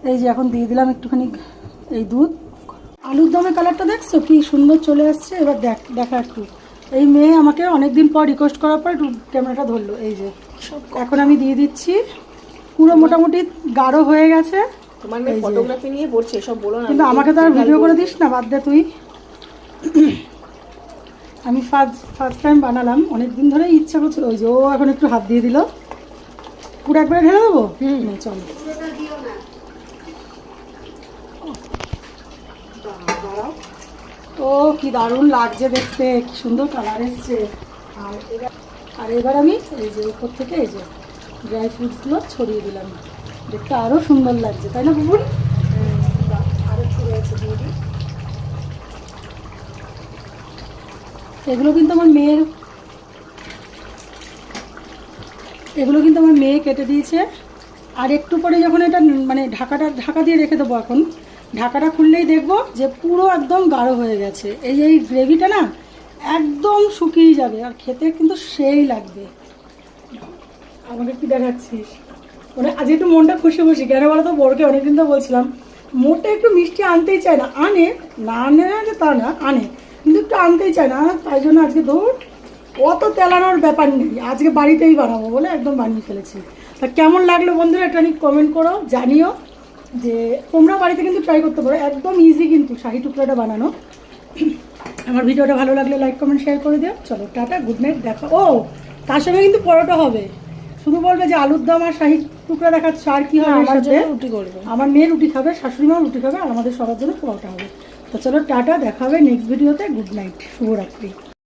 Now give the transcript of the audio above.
এই যে এখন দিয়ে দিলাম একটুখানি এই দুধ। আলুর দমের কালারটা দেখছো কি সুন্দর চলে আসছে। এবার দেখা একটু, এই মেয়ে আমাকে অনেকদিন পর রিকোয়েস্ট করার পর একটু ক্যামেরাটা ধরলো। এই যে এখন আমি দিয়ে দিচ্ছি, পুরো মোটামুটি গাঢ় হয়ে গেছে। তোমার মেয়ে ফটোগ্রাফি নিয়ে পড়ছে, সব বলো না। কিন্তু আমাকে তো আর ভিডিও করে দিস না, বাদ দে তুই। আমি ফার্স্ট টাইম বানালাম, অনেকদিন ধরেই ইচ্ছা করছিল। ওই যে ও এখন একটু হাত দিয়ে দিল। পুরো একবারে ঢেলে দেবো? চলো। ও কি দারুণ লাগছে দেখতে, কি সুন্দর কালার এসছে। আর এবার আমি এই যে উপর থেকে এই যে ড্রাই ফ্রুটসগুলো ছড়িয়ে দিলাম, দেখতে আরও সুন্দর লাগছে, তাই না বুবুন? আরও ছড়িয়ে আছে দিয়ে দিই। এগুলো কিন্তু আমার মেয়ে কেটে দিয়েছে। আর একটু পরে যখন এটা মানে ঢাকা দিয়ে রেখে দেবো, এখন ঢাকাটা খুললেই দেখবো যে পুরো একদম গাঢ় হয়ে গেছে। এই গ্রেভিটা না একদম শুকিয়ে যাবে, আর খেতে কিন্তু সেই লাগবে। আমাকে কি দেখাচ্ছিস? মানে আজ একটু মনটা খুশি খুশি কেন বলো তো, বড়কে অনেকদিন তো বলছিলাম মোটে একটু মিষ্টি আনতেই চায় না, আনে না যে তা না, আনে কিন্তু একটু আনতেই চায় না। তাই জন্য আজকে দৌড়, অত তেলানোর ব্যাপার নেই, আজকে বাড়িতেই বানাবো বলে একদম বানিয়ে ফেলেছি। তা কেমন লাগলো বন্ধুরা এটা নিয়ে কমেন্ট করো, জানিও যে তোমরা বাড়িতে কিন্তু ট্রাই করতে পারো, একদম ইজি কিন্তু শাহি টুকরাটা বানানো। আমার ভিডিওটা ভালো লাগলে লাইক কমেন্ট শেয়ার করে দিও। চলো টাটা, গুড নাইট, দেখা। ও তার সঙ্গে কিন্তু পরোটা হবে, শুধু বলবে যে আলুর দম আর শাহি টুকরা দেখাচ্ছ, আর কি হবে? আমার জন্য রুটি করবে, আমার মেয়ে রুটি খাবে, শাশুড়ি মাও রুটি খাবে, আর আমাদের সবার জন্য পরোটা হবে। তো চলো টাটা, দেখা হবে নেক্সট ভিডিওতে। গুড নাইট, শুভরাত্রি।